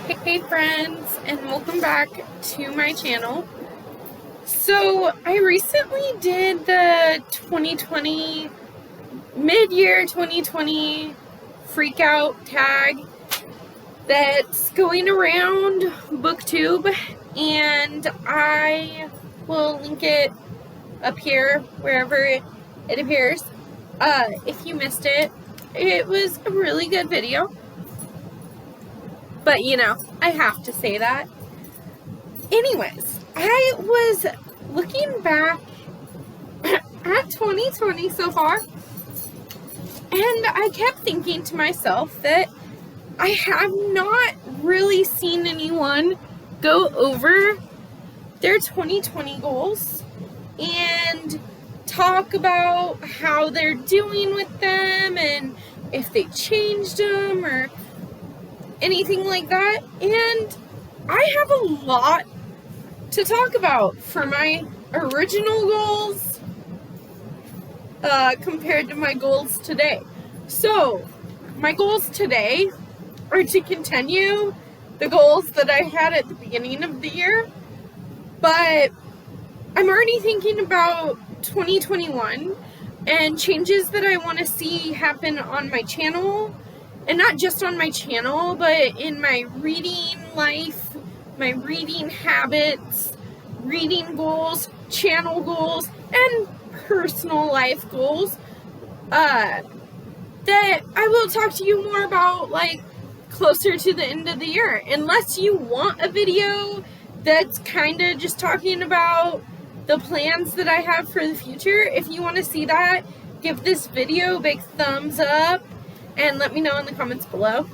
Hey friends, and welcome back to my channel. So I recently did the 2020 mid-year 2020 freak out tag that's going around BookTube, and I will link it up here wherever it appears. If you missed it, it was a really good video. But I have to say that. Anyways, I was looking back at 2020 so far, and I kept thinking to myself that I have not really seen anyone go over their 2020 goals and talk about how they're doing with them and if they changed them or anything like that. And I have a lot to talk about for my original goals compared to my goals today. So my goals today are to continue the goals that I had at the beginning of the year, but I'm already thinking about 2021 and changes that I want to see happen on my channel. And not just on my channel, but in my reading life, my reading habits, reading goals, channel goals, and personal life goals that I will talk to you more about closer to the end of the year. Unless you want a video that's kind of just talking about the plans that I have for the future, if you want to see that, give this video a big thumbs up and let me know in the comments below.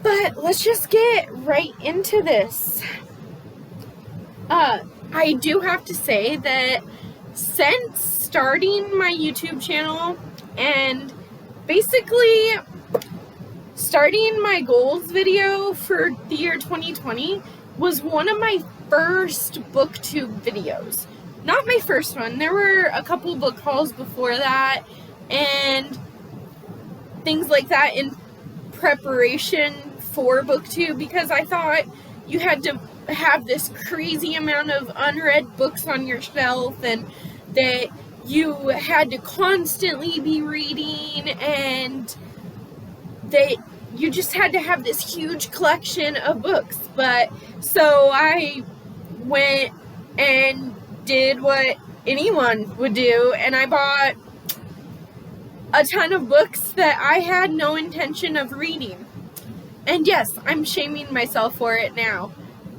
But let's just get right into this. I do have to say that since starting my YouTube channel and basically starting my goals video for the year 2020 was one of my first BookTube videos. Not my first one. There were a couple book hauls before that and things like that in preparation for BookTube, because I thought you had to have this crazy amount of unread books on your shelf and that you had to constantly be reading and that you just had to have this huge collection of books. But so I went and did what anyone would do, and I bought a ton of books that I had no intention of reading. And yes, I'm shaming myself for it now.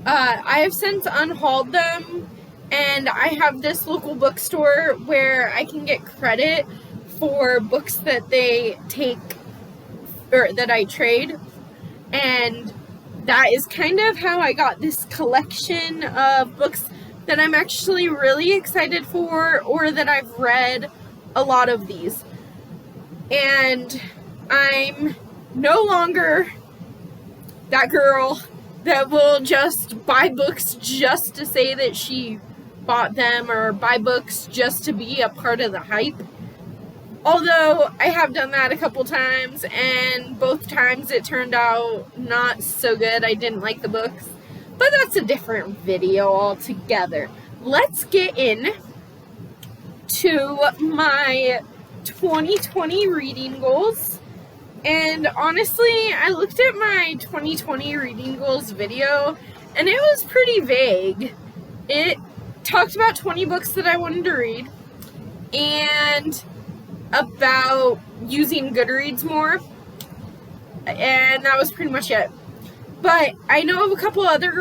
I have since unhauled them, and I have this local bookstore where I can get credit for books that they take or that I trade. And that is kind of how I got this collection of books that I'm actually really excited for, or that I've read a lot of these. And I'm no longer that girl that will just buy books just to say that she bought them, or buy books just to be a part of the hype. Although I have done that a couple times, and both times it turned out not so good. I didn't like the books. But that's a different video altogether. Let's get in to my 2020 reading goals. And honestly, I looked at my 2020 reading goals video and it was pretty vague. It talked about 20 books that I wanted to read and about using Goodreads more, and that was pretty much it. But I know of a couple other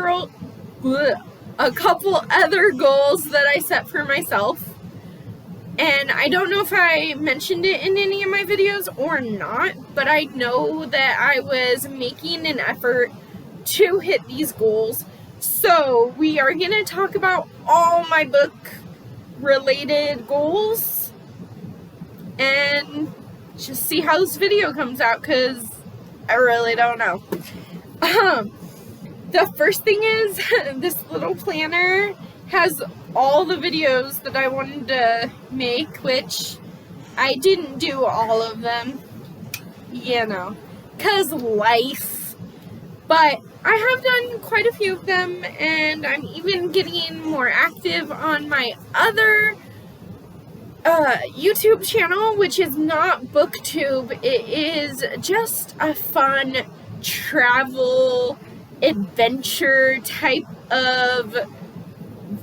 goals that I set for myself. And I don't know if I mentioned it in any of my videos or not, but I know that I was making an effort to hit these goals. So we are going to talk about all my book related goals and just see how this video comes out, because I really don't know. The first thing is this little planner has all the videos that I wanted to make, which I didn't do all of them, because life. But I have done quite a few of them, and I'm even getting more active on my other YouTube channel, which is not BookTube. It is just a fun travel adventure type of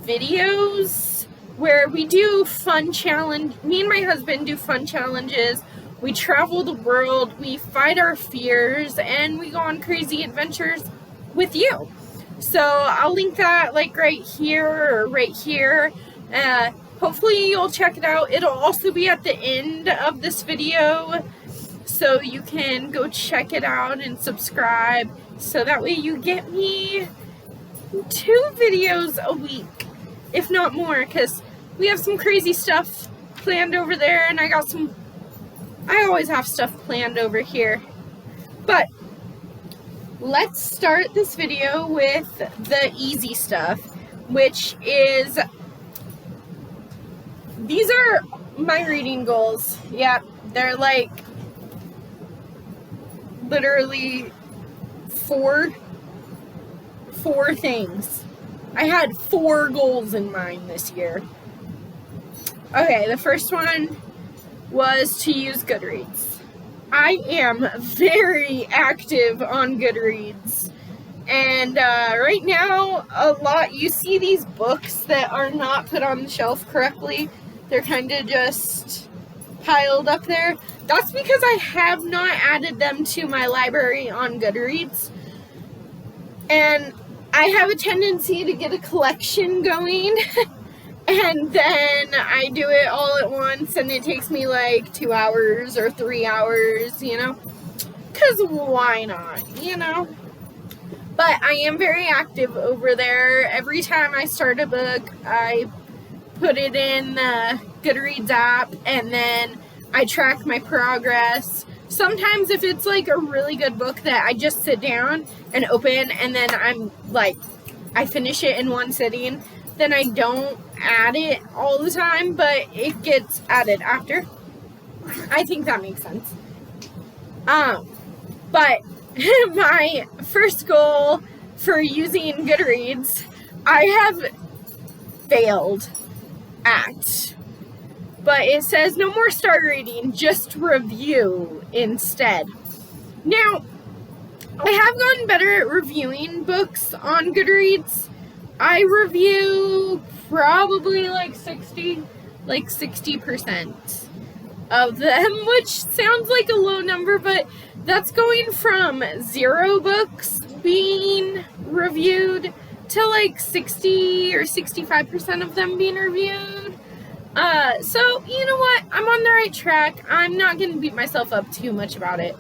videos where we do fun challenge. Me and my husband do fun challenges. We travel the world, we fight our fears, and we go on crazy adventures with you. So I'll link that like right here or right here. Hopefully you'll check it out. It'll also be at the end of this video, so you can go check it out and subscribe, so that way you get me 2 videos a week, if not more, because we have some crazy stuff planned over there, and I always have stuff planned over here. But let's start this video with the easy stuff, which is, these are my reading goals. Yeah, they're like literally four things. I had 4 goals in mind this year. Okay, the first one was to use Goodreads. I am very active on Goodreads, and right now you see these books that are not put on the shelf correctly. They're kind of just piled up there. That's because I have not added them to my library on Goodreads, and I have a tendency to get a collection going and then I do it all at once, and it takes me like 2 hours or 3 hours, you know, because why not, you know? But I am very active over there. Every time I start a book, I put it in the Goodreads app, and then I track my progress. Sometimes if it's like a really good book that I just sit down and open, and then I finish it in one sitting, then I don't add it all the time, but it gets added after. I think that makes sense. But my first goal for using Goodreads, I have failed at. But it says no more star rating, just review instead. Now, I have gotten better at reviewing books on Goodreads. I review probably like 60% of them, which sounds like a low number, but that's going from 0 books being reviewed to like 60 or 65% of them being reviewed. So, you know what? I'm on the right track. I'm not going to beat myself up too much about it.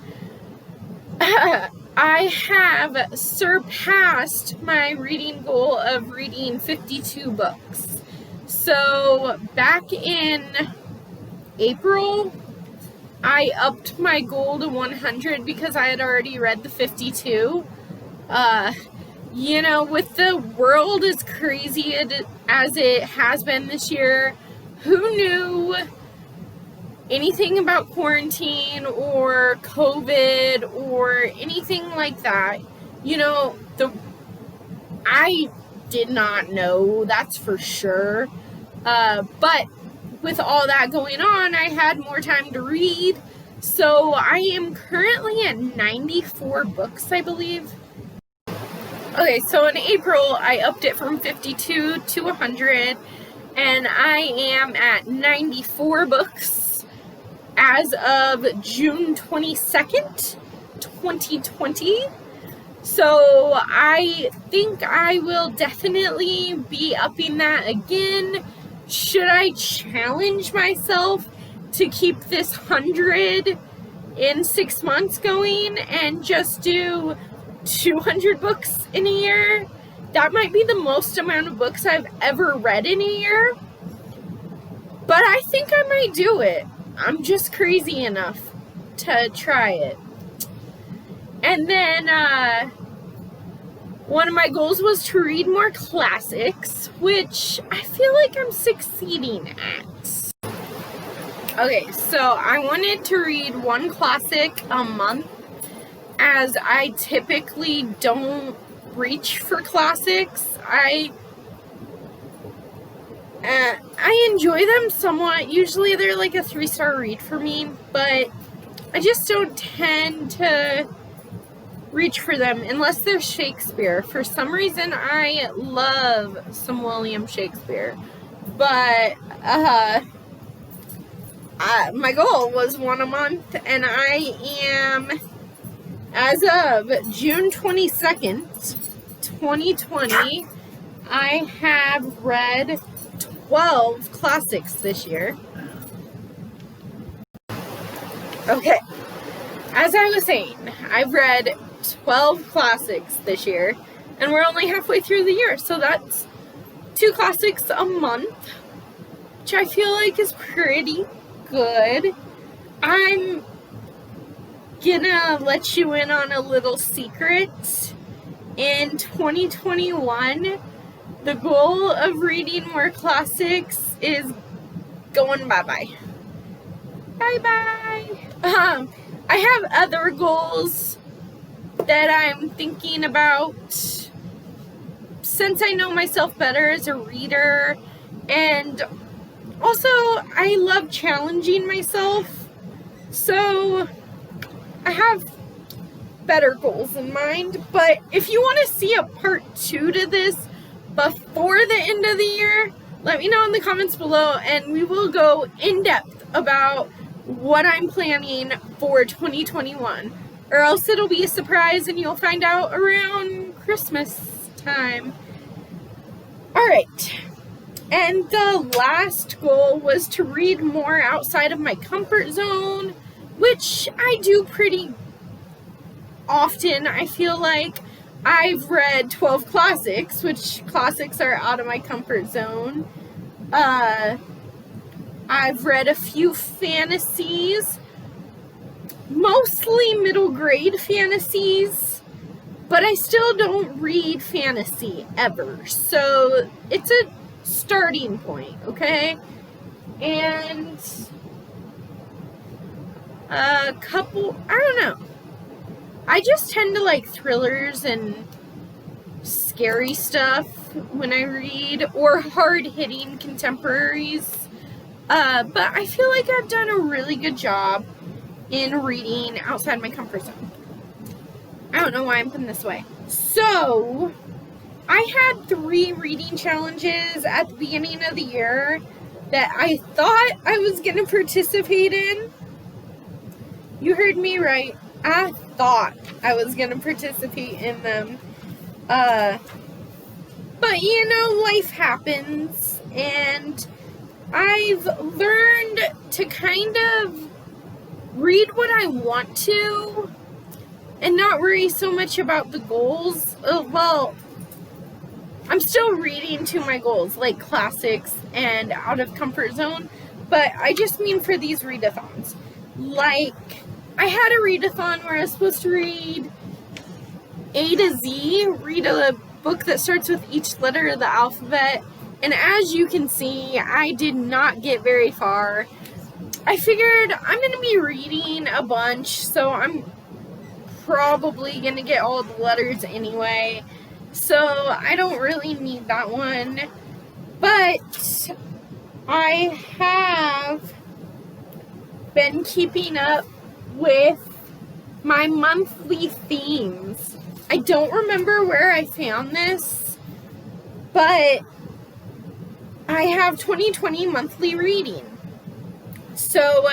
I have surpassed my reading goal of reading 52 books. So, back in April, I upped my goal to 100 because I had already read the 52. You know, with the world as crazy as it has been this year, who knew anything about quarantine or COVID or anything like that? You know, I did not know, that's for sure. But with all that going on, I had more time to read. So I am currently at 94 books, I believe. Okay, so in April, I upped it from 52 to 100, and I am at 94 books as of June 22nd, 2020. So I think I will definitely be upping that again. Should I challenge myself to keep this 100 in 6 months going and just do 200 books in a year? That might be the most amount of books I've ever read in a year. But I think I might do it. I'm just crazy enough to try it. And then one of my goals was to read more classics, which I feel like I'm succeeding at. Okay, so I wanted to read one classic a month, as I typically don't reach for classics. I enjoy them somewhat. Usually they're like a 3-star read for me, but I just don't tend to reach for them unless they're Shakespeare. For some reason, I love some William Shakespeare, but my goal was one a month, and I am, as of June 22nd, 2020, I have read 12 classics this year. Okay, as I was saying, I've read 12 classics this year, and we're only halfway through the year, so that's 2 classics a month, which I feel like is pretty good. I'm gonna let you in on a little secret. In 2021, the goal of reading more classics is going bye-bye. Bye-bye. I have other goals that I'm thinking about since I know myself better as a reader, and also I love challenging myself, so I have better goals in mind. But if you want to see a part 2 to this before the end of the year, let me know in the comments below, and we will go in depth about what I'm planning for 2021, or else it'll be a surprise and you'll find out around Christmas time. Alright, and the last goal was to read more outside of my comfort zone, which I do pretty often. I feel like I've read 12 classics, which classics are out of my comfort zone. I've read a few fantasies, mostly middle grade fantasies, but I still don't read fantasy ever, so it's a starting point, okay? And a couple, I don't know, I just tend to like thrillers and scary stuff when I read, or hard-hitting contemporaries. But I feel like I've done a really good job in reading outside my comfort zone. I don't know why I'm putting this way. So, I had 3 reading challenges at the beginning of the year that I thought I was going to participate in. You heard me right. I thought I was going to participate in them. But you know, life happens, and I've learned to kind of read what I want to and not worry so much about the goals. Well, I'm still reading to my goals, like classics and out of comfort zone, but I just mean for these readathons. Like, I had a readathon where I was supposed to read A to Z, read a book that starts with each letter of the alphabet, and as you can see, I did not get very far. I figured I'm going to be reading a bunch, so I'm probably going to get all the letters anyway, so I don't really need that one. But I have been keeping up with my monthly themes. I don't remember where I found this, but I have 2020 monthly reading. So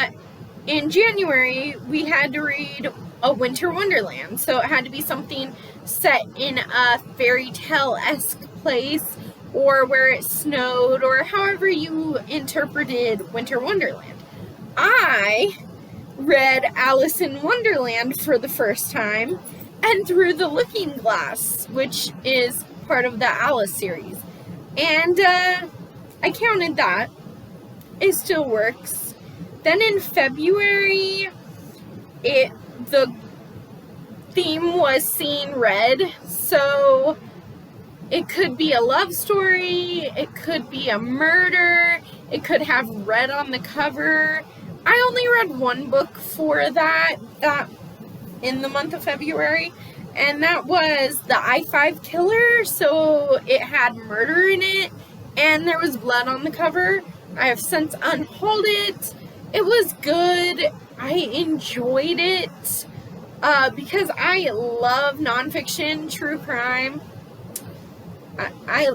in January, we had to read A Winter Wonderland. So it had to be something set in a fairy tale-esque place, or where it snowed, or however you interpreted Winter Wonderland. I read Alice in Wonderland for the first time, and Through the Looking Glass, which is part of the Alice series. And I counted that. It still works. Then in February, the theme was Seeing Red, so it could be a love story, it could be a murder, it could have red on the cover. I only read one book for that in the month of February, and that was the I-5 Killer. So it had murder in it, and there was blood on the cover. I have since unhauled it. It was good. I enjoyed it because I love nonfiction, true crime. I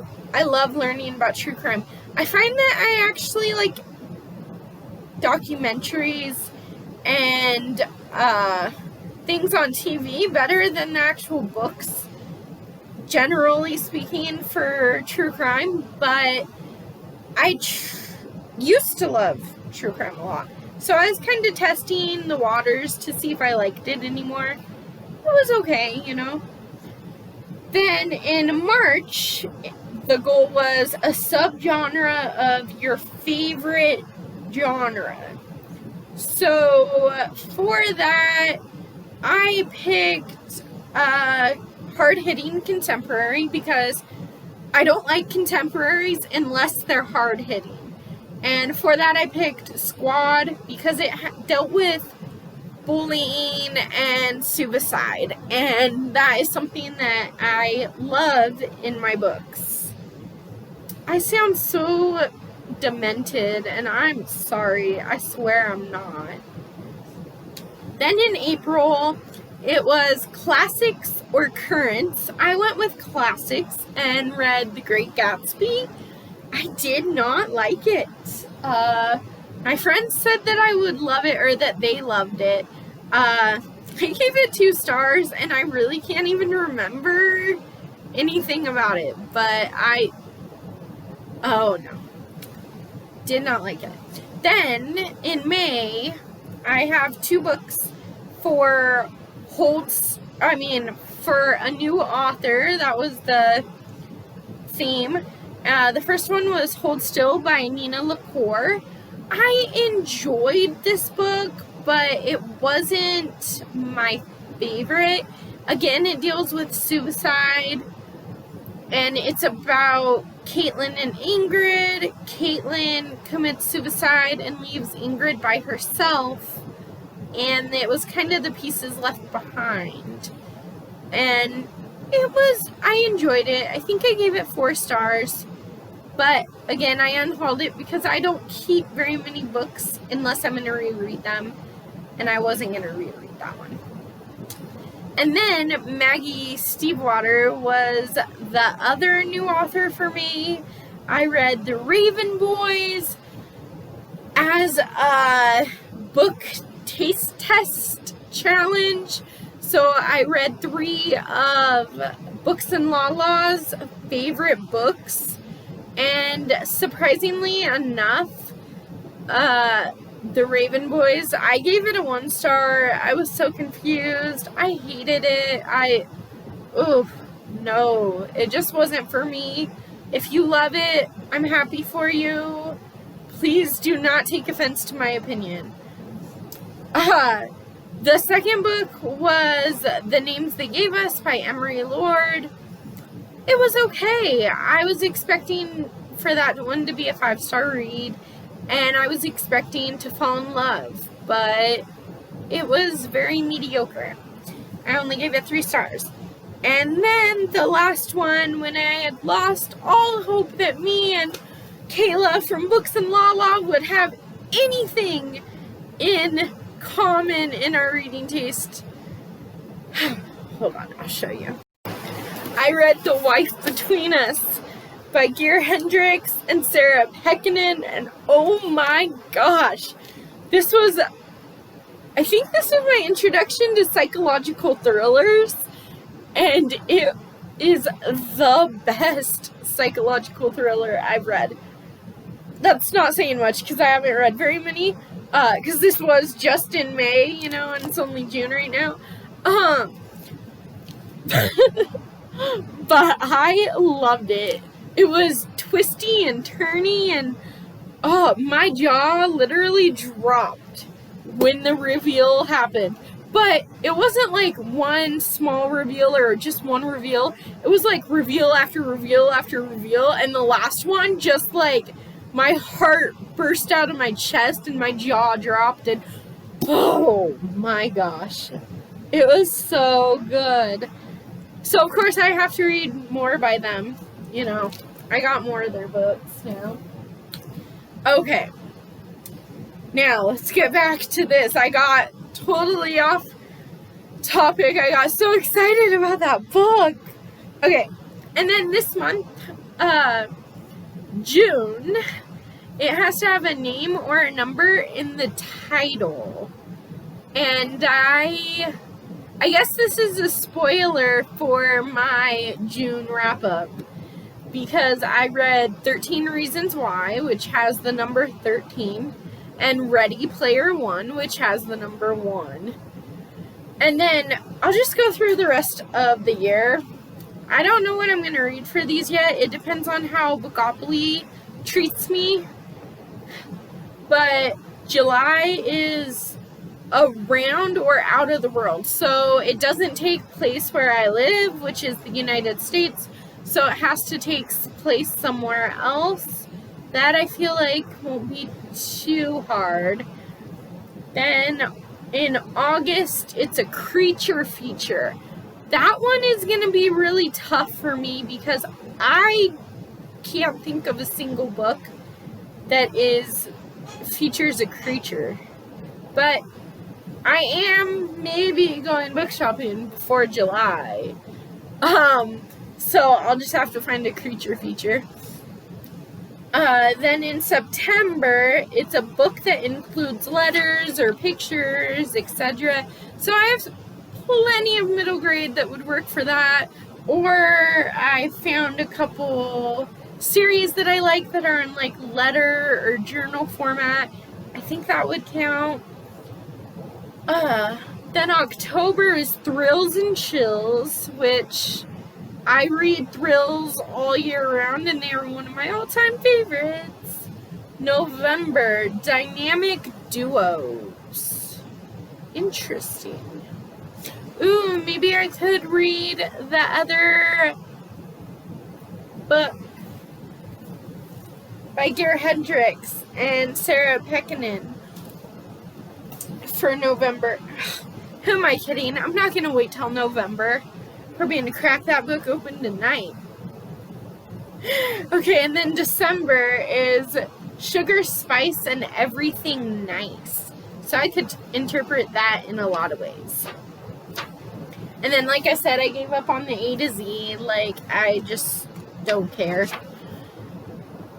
love learning about true crime. I find that I actually like documentaries and things on TV better than the actual books, generally speaking, for true crime. But I used to love true crime a lot. So I was kind of testing the waters to see if I liked it anymore. It was okay, you know. Then in March, the goal was a subgenre of your favorite genre. So for that, I picked hard-hitting contemporary because I don't like contemporaries unless they're hard-hitting. And for that, I picked Squad because it dealt with bullying and suicide, and that is something that I love in my books. I sound so demented, and I'm sorry. I swear I'm not. Then in April, it was classics or currents. I went with classics and read The Great Gatsby. I did not like it. My friends said that I would love it, or that they loved it. I gave it 2 stars, and I really can't even remember anything about it. But oh no, did not like it. Then in May, I have 2 books for for a new author. That was the theme. The first one was Hold Still by Nina LaCour. I enjoyed this book, but it wasn't my favorite. Again, it deals with suicide, and it's about Caitlin and Ingrid. Caitlin commits suicide and leaves Ingrid by herself, and it was kind of the pieces left behind. And I enjoyed it. I think I gave it 4 stars. But again, I unhauled it because I don't keep very many books unless I'm going to reread them. And I wasn't going to reread that one. And then Maggie Stiefvater was the other new author for me. I read The Raven Boys as a book taste test challenge. So I read 3 of Books and Lala's favorite books. And surprisingly enough, The Raven Boys, I gave it a 1 star. I was so confused. I hated it. No, it just wasn't for me. If you love it, I'm happy for you. Please do not take offense to my opinion. The second book was The Names They Gave Us by Emery Lord. It was okay. I was expecting for that one to be a 5-star read, and I was expecting to fall in love, but it was very mediocre. I only gave it 3 stars. And then the last one, when I had lost all hope that me and Kayla from Books and Lala would have anything in common in our reading taste. Hold on, I'll show you. I read The Wife Between Us by Geir Hendricks and Sarah Pekkanen, and oh my gosh, I think this was my introduction to psychological thrillers, and it is the best psychological thriller I've read. That's not saying much because I haven't read very many, because this was just in May, you know, and it's only June right now. But I loved it. It was twisty and turny, and my jaw literally dropped when the reveal happened. But it wasn't like one small reveal or just one reveal. It was like reveal after reveal after reveal, and the last one just like my heart burst out of my chest and my jaw dropped, and oh my gosh. It was so good. So, of course, I have to read more by them. You know, I got more of their books now. Okay. Now, let's get back to this. I got totally off topic. I got so excited about that book. Okay. And then this month, June, it has to have a name or a number in the title. And I guess this is a spoiler for my June wrap-up, because I read 13 Reasons Why, which has the number 13, and Ready Player One, which has the number 1. And then I'll just go through the rest of the year. I don't know what I'm going to read for these yet. It depends on how Bookopoly treats me. But July is around or out of the world. So it doesn't take place where I live, which is the United States. So it has to take place somewhere else. That I feel like won't be too hard. Then in August, it's a creature feature. That one is going to be really tough for me because I can't think of a single book that features a creature. But I am maybe going book shopping before July. So I'll just have to find a creature feature. Then in September, it's a book that includes letters or pictures, etc. So I have plenty of middle grade that would work for that. Or I found a couple series that I like that are in like letter or journal format. I think that would count. Then October is Thrills and Chills, which I read thrills all year round, and they are one of my all-time favorites. November, Dynamic Duos. Interesting. Ooh, maybe I could read the other book by Gare Hendricks and Sarah Pekkanen for November. Who am I kidding? I'm not going to wait till November. Probably going to crack that book open tonight. Okay, and then December is Sugar, Spice, and Everything Nice. So I could interpret that in a lot of ways. And then, like I said, I gave up on the A to Z. Like, I just don't care.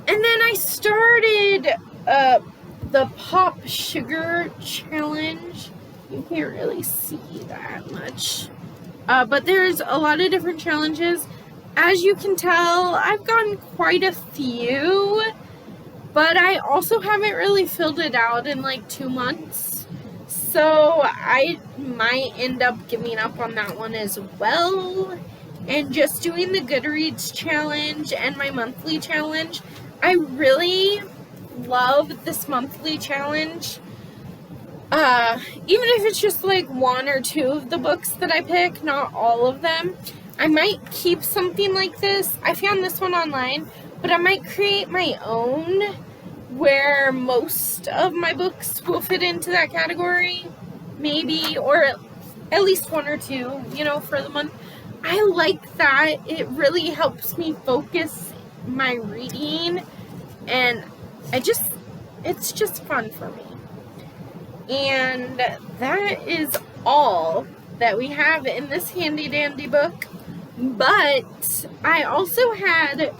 And then I started the Pop Sugar Challenge. You can't really see that much. But there's a lot of different challenges. As you can tell, I've gotten quite a few. But I also haven't really filled it out in like 2 months. So I might end up giving up on that one as well. And just doing the Goodreads challenge and my monthly challenge. I really love this monthly challenge. Even if it's just like 1 or 2 of the books that I pick, not all of them. I might keep something like this. I found this one online, but I might create my own where most of my books will fit into that category. Maybe, or at least 1 or 2, you know, for the month. I like that. It really helps me focus my reading, and it's just fun for me. And that is all that we have in this handy dandy book. But I also had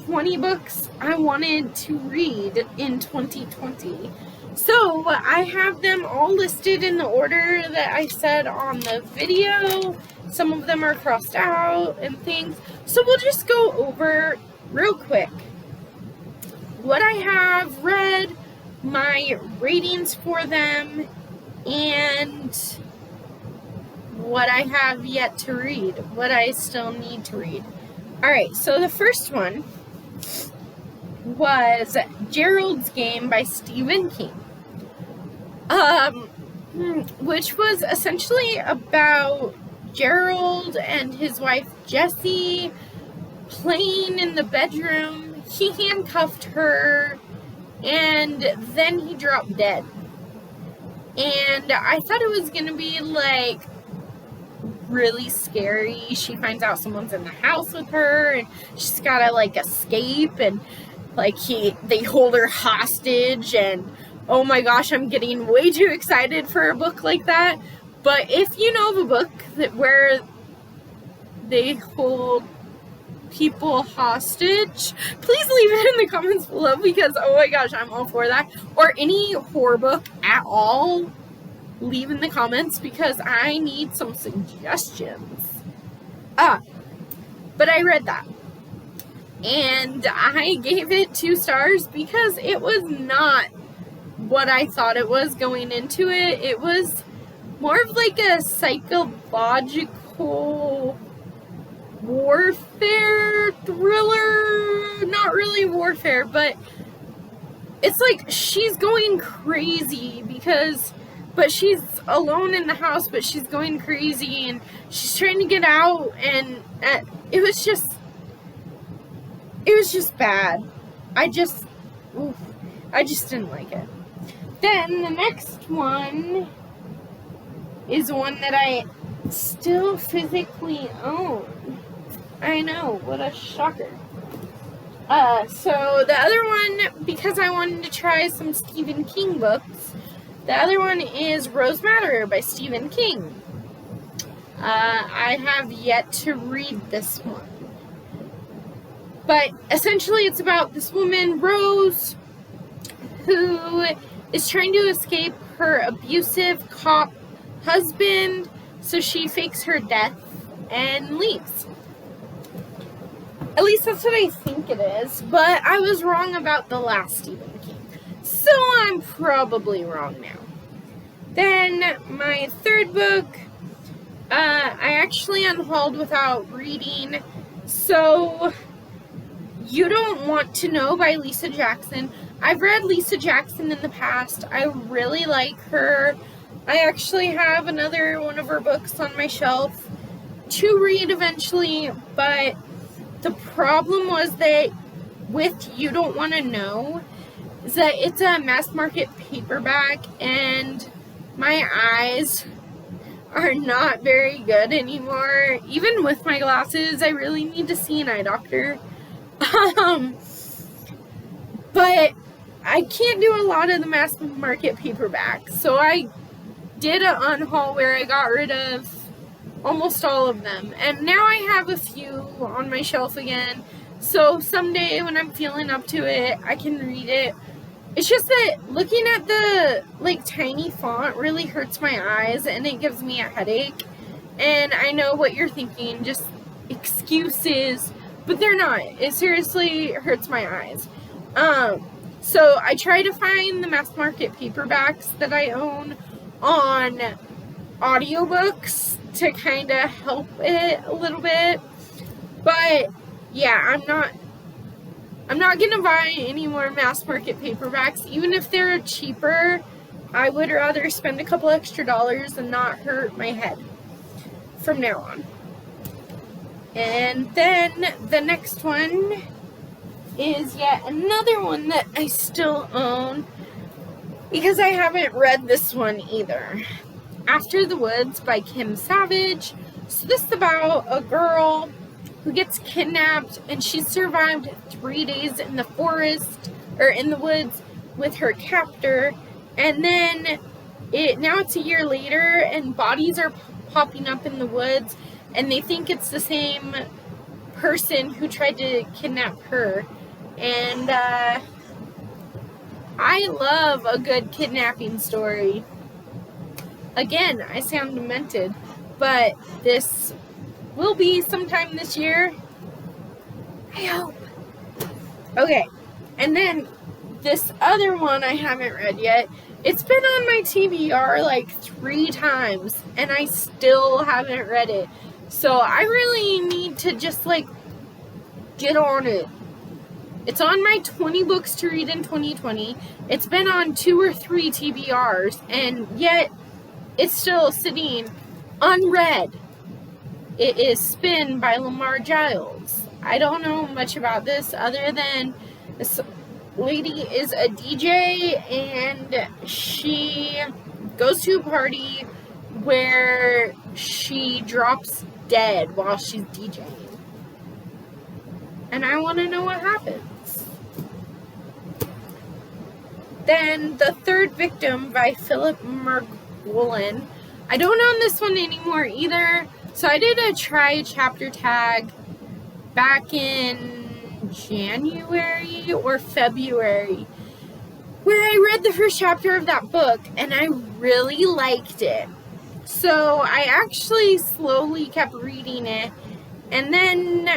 20 books I wanted to read in 2020. So I have them all listed in the order that I said on the video. Some of them are crossed out and things. So we'll just go over real quick what I have read, my ratings for them, and what I have yet to read, what I still need to read. Alright, so the first one was Gerald's Game by Stephen King, which was essentially about Gerald and his wife Jessie playing in the bedroom. He handcuffed her, and then he dropped dead. And I thought it was going to be like really scary. She finds out someone's in the house with her, and she's gotta like escape, and like they hold her hostage, and oh my gosh, I'm getting way too excited for a book like that. But if you know of a book where they hold people hostage, please leave it in the comments below, because oh my gosh, I'm all for that. Or any horror book at all, leave in the comments, because I need some suggestions. But I read that, and I gave it 2 stars because it was not what I thought it was going into it. It was more of like a psychological warfare thriller. Not really warfare, but it's like she's going crazy but she's alone in the house, but she's going crazy, and she's trying to get out, and it was just bad. I just didn't like it. Then the next one is one that I still physically own. I know, what a shocker. So the other one, because I wanted to try some Stephen King books, the other one is Rose Madder by Stephen King. I have yet to read this one. But essentially it's about this woman, Rose, who is trying to escape her abusive cop husband, so she fakes her death and leaves. At least that's what I think it is, but I was wrong about the last Stephen King, so I'm probably wrong now. Then my third book, I actually unhauled without reading, so You Don't Want to Know by Lisa Jackson. I've read Lisa Jackson in the past. I really like her. I actually have another one of her books on my shelf to read eventually, but the problem was that with You Don't Want to Know is that it's a mass market paperback, and my eyes are not very good anymore. Even with my glasses, I really need to see an eye doctor. But I can't do a lot of the mass market paperbacks, so I did an unhaul where I got rid of almost all of them, and now I have a few on my shelf again, so someday when I'm feeling up to it, I can read it. It's just that looking at the like tiny font really hurts my eyes, and it gives me a headache. And I know what you're thinking, just excuses, but they're not. It seriously hurts my eyes. So I try to find the mass market paperbacks that I own on audiobooks to kind of help it a little bit. But yeah, I'm not gonna buy any more mass market paperbacks. Even if they're cheaper, I would rather spend a couple extra dollars and not hurt my head from now on. And then the next one is yet another one that I still own, because I haven't read this one either. After the Woods by Kim Savage. So this is about a girl who gets kidnapped, and she survived 3 days in the forest, or in the woods, with her captor. And then now it's a year later, and bodies are popping up in the woods, and they think it's the same person who tried to kidnap her. And I love a good kidnapping story. Again, I sound demented, but this will be sometime this year, I hope. Okay, and then this other one I haven't read yet. It's been on my TBR like 3 times, and I still haven't read it. So I really need to just like get on it. It's on my 20 books to read in 2020. It's been on 2 or 3 TBRs, and yet it's still sitting unread. It is Spin by Lamar Giles. I don't know much about this other than this lady is a DJ, and she goes to a party where she drops dead while she's DJing. And I want to know what happens. Then The Third Victim by Philip Margolin. I don't own this one anymore either. So I did a try chapter tag back in January or February, where I read the first chapter of that book and I really liked it. So I actually slowly kept reading it, and then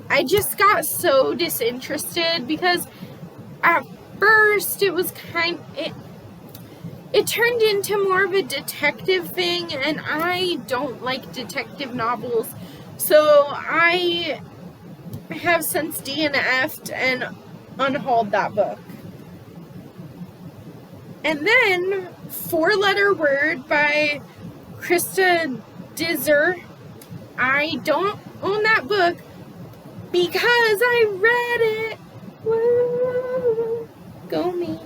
I just got so disinterested because at first it was it turned into more of a detective thing, and I don't like detective novels. So I have since DNF'd and unhauled that book. And then Four-Letter Word by Krista Dizer. I don't own that book because I read it. Woo! Go me.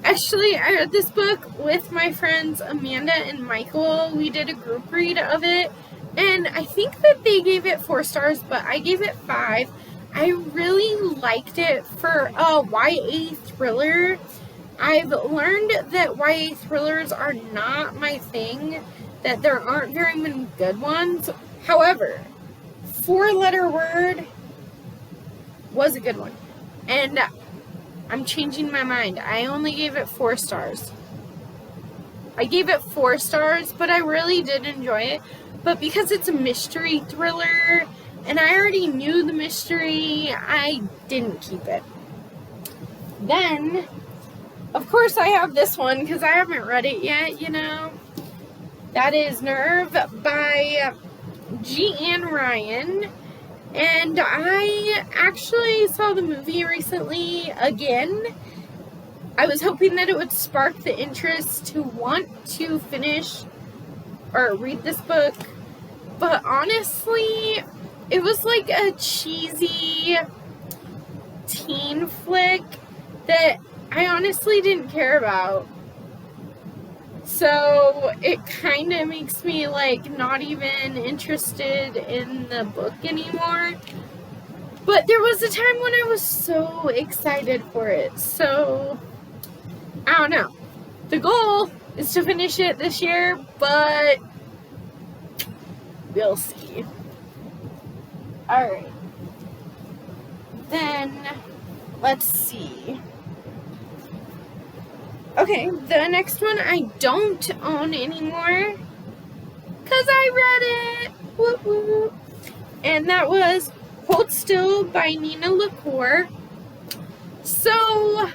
Actually, I read this book with my friends Amanda and Michael. We did a group read of it, and I think that they gave it 4 stars, but I gave it 5. I really liked it for a YA thriller. I've learned that YA thrillers are not my thing, that there aren't very many good ones. However, Four-Letter Word was a good one. And I'm changing my mind. I only gave it 4 stars. I gave it 4 stars, but I really did enjoy it. But because it's a mystery thriller, and I already knew the mystery, I didn't keep it. Then, of course, I have this one because I haven't read it yet, you know. That is Nerve by G. Ann Ryan. And I actually saw the movie recently again. I was hoping that it would spark the interest to want to finish or read this book. But honestly, it was like a cheesy teen flick that I honestly didn't care about. So it kind of makes me like not even interested in the book anymore. But there was a time when I was so excited for it. So I don't know. The goal is to finish it this year, but we'll see. Alright. Then let's see. Okay, the next one I don't own anymore because I read it. Whoop, whoop. And that was Hold Still by Nina LaCour. So,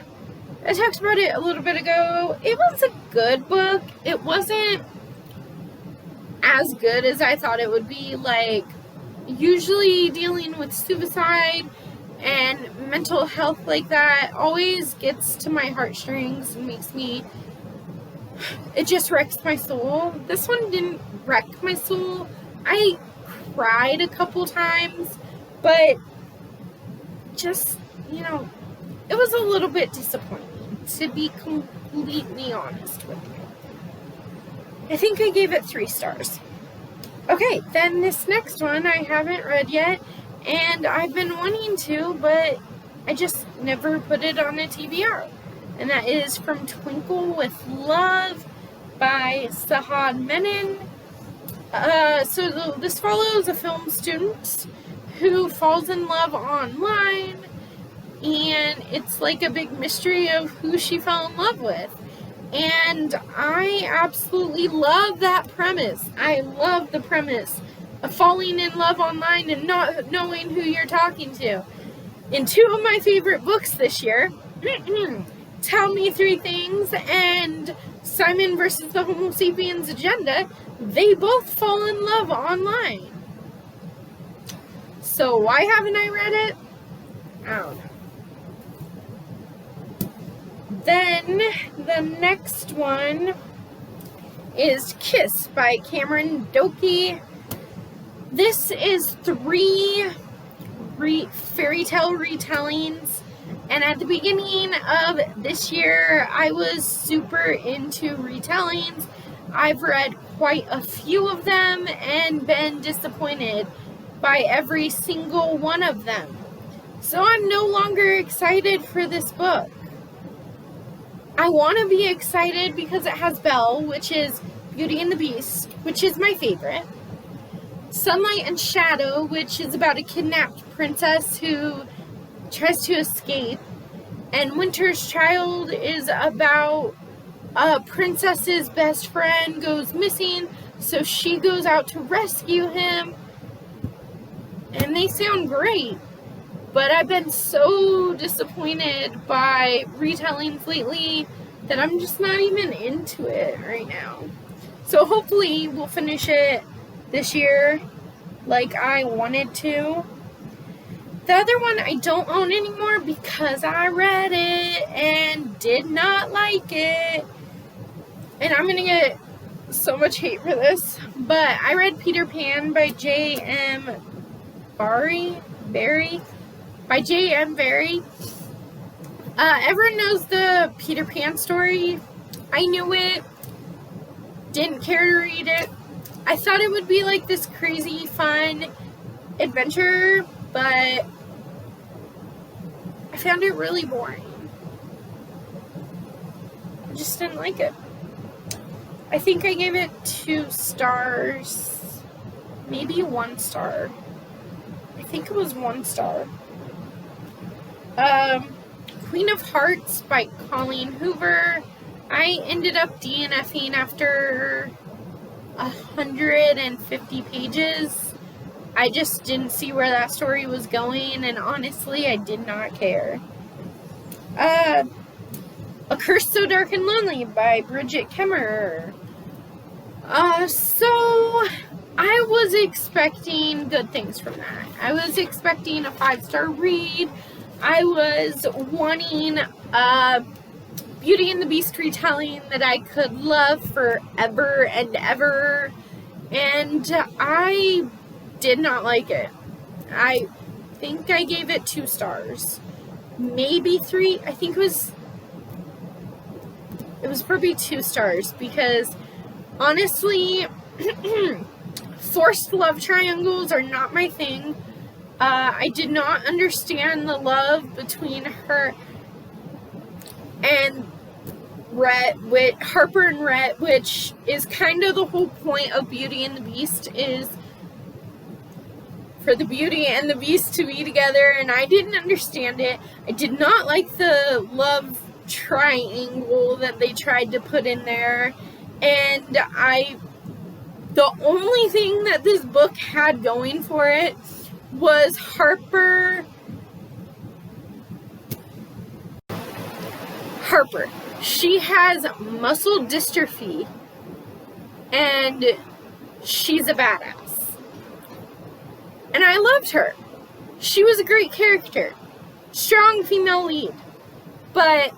I talked about it a little bit ago. It was a good book. It wasn't as good as I thought it would be. Like, usually dealing with suicide and mental health like that always gets to my heartstrings and makes me, it just wrecks my soul. This one didn't wreck my soul. I cried a couple times, but just, you know, it was a little bit disappointing, to be completely honest with you. I think I gave it 3 stars. Okay, then this next one I haven't read yet. And I've been wanting to, but I just never put it on a TBR. And that is From Twinkle with Love by Sahad Menon. So this follows a film student who falls in love online. And it's like a big mystery of who she fell in love with. And I absolutely love that premise. I love the premise of falling in love online and not knowing who you're talking to. In 2 of my favorite books this year, Tell Me 3 Things and Simon versus the Homo Sapiens Agenda, they both fall in love online. So why haven't I read it? I don't know. Then the next one is Kiss by Cameron Doki. This is 3 fairy tale retellings, And at the beginning of this year, I was super into retellings. I've read quite a few of them and been disappointed by every single one of them. So I'm no longer excited for this book. I want to be excited because it has Belle, which is Beauty and the Beast, which is my favorite. Sunlight and Shadow, which is about a kidnapped princess who tries to escape. And Winter's Child is about a princess's best friend goes missing, so she goes out to rescue him. And they sound great, but I've been so disappointed by retellings lately that I'm just not even into it right now. So hopefully we'll finish it this year like I wanted to. The other one I don't own anymore because I read it and did not like it. And I'm going to get so much hate for this, but I read Peter Pan by J.M. Barrie. Everyone knows the Peter Pan story. I knew it. Didn't care to read it. I thought it would be like this crazy, fun adventure, but I found it really boring. I just didn't like it. I think I gave it 2 stars. Maybe 1 star. I think it was 1 star. Queen of Hearts by Colleen Hoover. I ended up DNFing after 150 pages. I just didn't see where that story was going, and honestly, I did not care. A Curse So Dark and Lonely by Bridget Kemmerer. So I was expecting good things from that. I was expecting a 5-star read. I was wanting a Beauty and the Beast retelling that I could love forever and ever, and I did not like it. I think I gave it 2 stars, maybe 3. I think it was probably 2 stars because honestly, forced love triangles are not my thing. I did not understand the love between her and Harper and Rhett, which is kind of the whole point of Beauty and the Beast, is for the Beauty and the Beast to be together, and I didn't understand it. I did not like the love triangle that they tried to put in there, and the only thing that this book had going for it was Harper. She has muscle dystrophy, and she's a badass. And I loved her. She was a great character. Strong female lead. But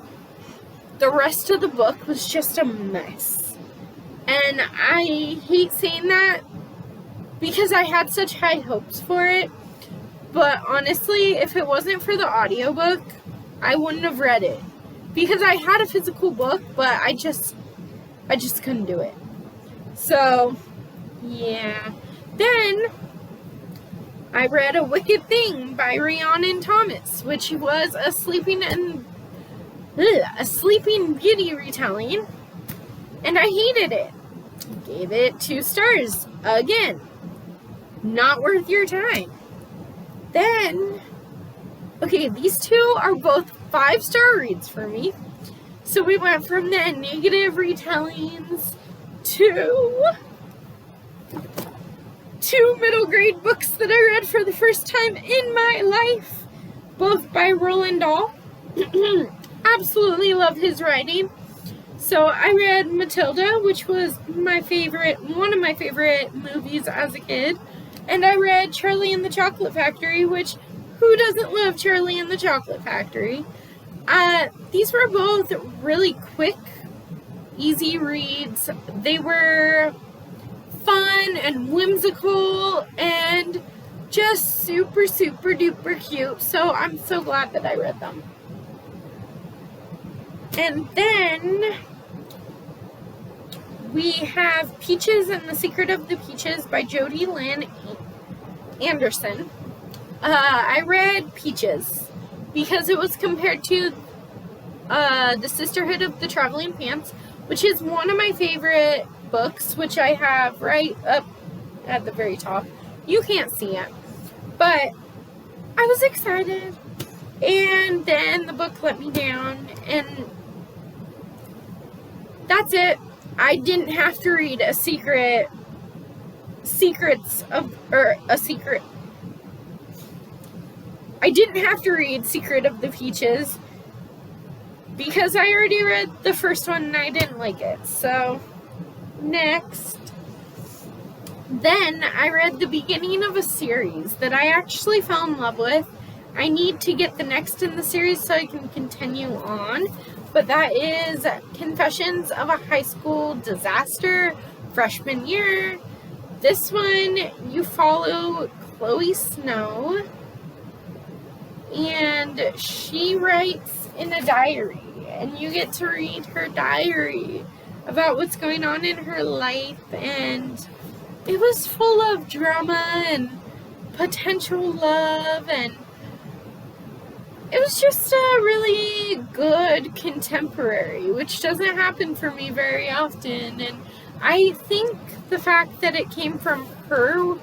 the rest of the book was just a mess. And I hate saying that because I had such high hopes for it. But honestly, if it wasn't for the audiobook, I wouldn't have read it. Because I had a physical book, but I just couldn't do it. So, yeah. Then I read A Wicked Thing by Rhiannon Thomas, which was a Sleeping Beauty retelling, and I hated it. Gave it 2 stars. Again, not worth your time. Then, okay, these 2 are both 5-star reads for me. So we went from the negative retellings to 2 middle grade books that I read for the first time in my life, both by Roald Dahl. Absolutely love his writing. So I read Matilda, which was one of my favorite movies as a kid, and I read Charlie and the Chocolate Factory, which who doesn't love Charlie and the Chocolate Factory? These were both really quick, easy reads. They were fun and whimsical and just super, super duper cute. So I'm so glad that I read them. And then we have Peaches and the Secret of the Peaches by Jodi Lynn Anderson. I read Peaches because it was compared to The Sisterhood of the Traveling Pants, which is one of my favorite books, which I have right up at the very top. You can't see it, but I was excited, and then the book let me down, and that's it. I didn't have to read I didn't have to read Secret of the Peaches because I already read the first one and I didn't like it. So, next. Then I read the beginning of a series that I actually fell in love with. I need to get the next in the series so I can continue on. But that is Confessions of a High School Disaster, freshman year. This one, you follow Chloe Snow, and she writes in a diary, and you get to read her diary about what's going on in her life, and it was full of drama and potential love, and it was just a really good contemporary, which doesn't happen for me very often. And I think the fact that it came from her,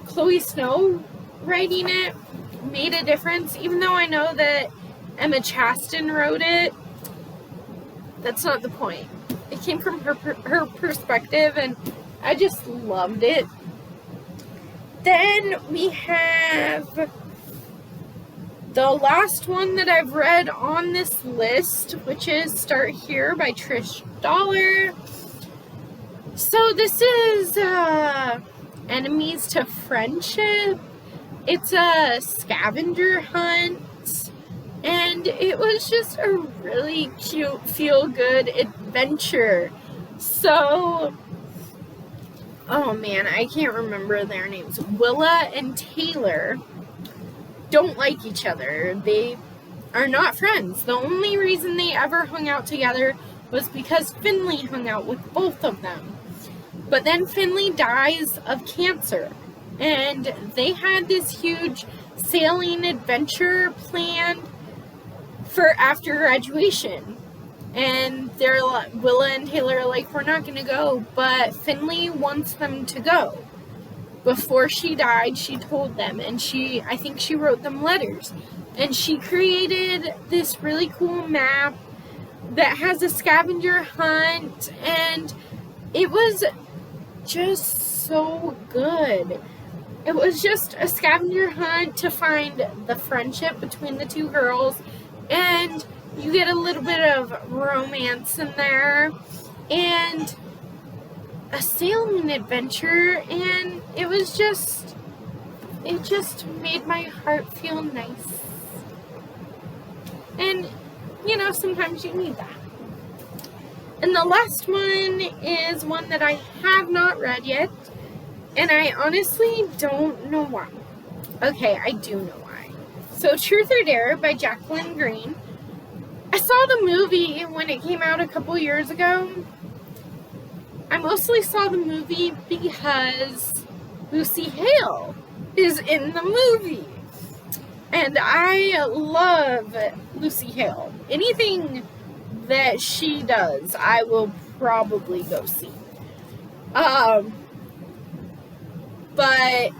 Chloe Snow, writing it made a difference. Even though I know that Emma Chaston wrote it, that's not the point. It came from her perspective, and I just loved it. Then we have the last one that I've read on this list, which is Start Here by Trish Dollar. So this is Enemies to Friendship. It's a scavenger hunt, and it was just a really cute, feel-good adventure. So, oh man, I can't remember their names. Willa and Taylor don't like each other. They are not friends. The only reason they ever hung out together was because Finley hung out with both of them. But then Finley dies of cancer, and they had this huge sailing adventure planned for after graduation. And they're like, Willa and Taylor are like, we're not going to go, but Finley wants them to go. Before she died, she told them, and I think she wrote them letters. And she created this really cool map that has a scavenger hunt, and it was just so good. It was just a scavenger hunt to find the friendship between the two girls, and you get a little bit of romance in there, and a sailing adventure, and it just made my heart feel nice. And, sometimes you need that. And the last one is one that I have not read yet, and I honestly don't know why. Okay, I do know why. So, Truth or Dare by Jacqueline Green. I saw the movie when it came out a couple years ago. I mostly saw the movie because Lucy Hale is in the movie. And I love Lucy Hale. Anything that she does, I will probably go see. But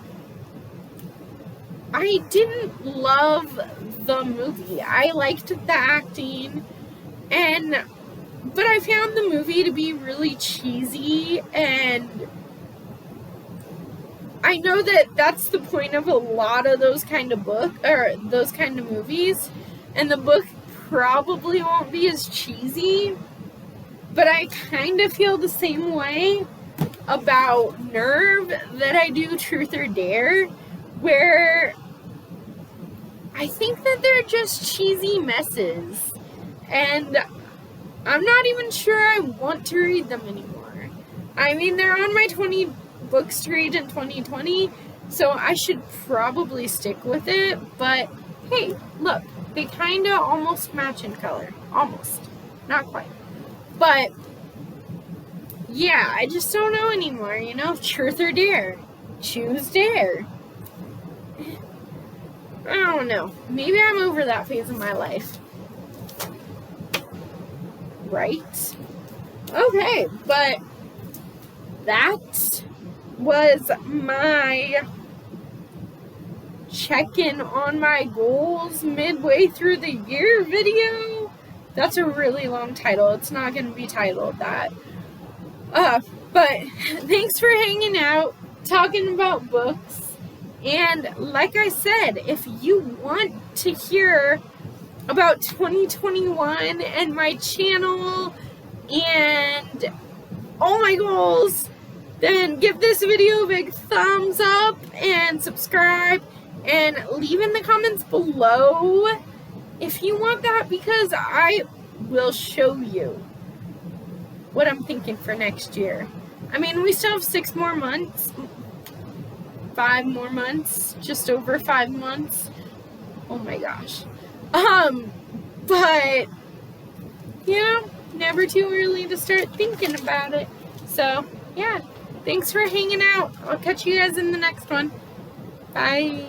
I didn't love the movie. I liked the acting, but I found the movie to be really cheesy, and I know that that's the point of a lot of those kind of those kind of movies, and the book probably won't be as cheesy, but I kind of feel the same way about Nerve that I do Truth or Dare, where I think that they're just cheesy messes, and I'm not even sure I want to read them anymore. I mean, they're on my 20 books to read in 2020, so I should probably stick with it, but hey, look, they kind of almost match in color. Almost. Not quite. But, yeah, I just don't know anymore, you know? Truth or dare? Choose dare. I don't know. Maybe I'm over that phase of my life. Right? Okay, but that was my check-in on my goals midway through the year video. That's a really long title. It's not going to be titled that. But thanks for hanging out, talking about books. And like I said, if you want to hear about 2021 and my channel and all my goals, then give this video a big thumbs up and subscribe and leave in the comments below if you want that, because I will show you what I'm thinking for next year. I mean, we still have 6 more months, 5 more months, just over 5 months. Oh my gosh. But, you know, never too early to start thinking about it. So, yeah, thanks for hanging out. I'll catch you guys in the next one. Bye.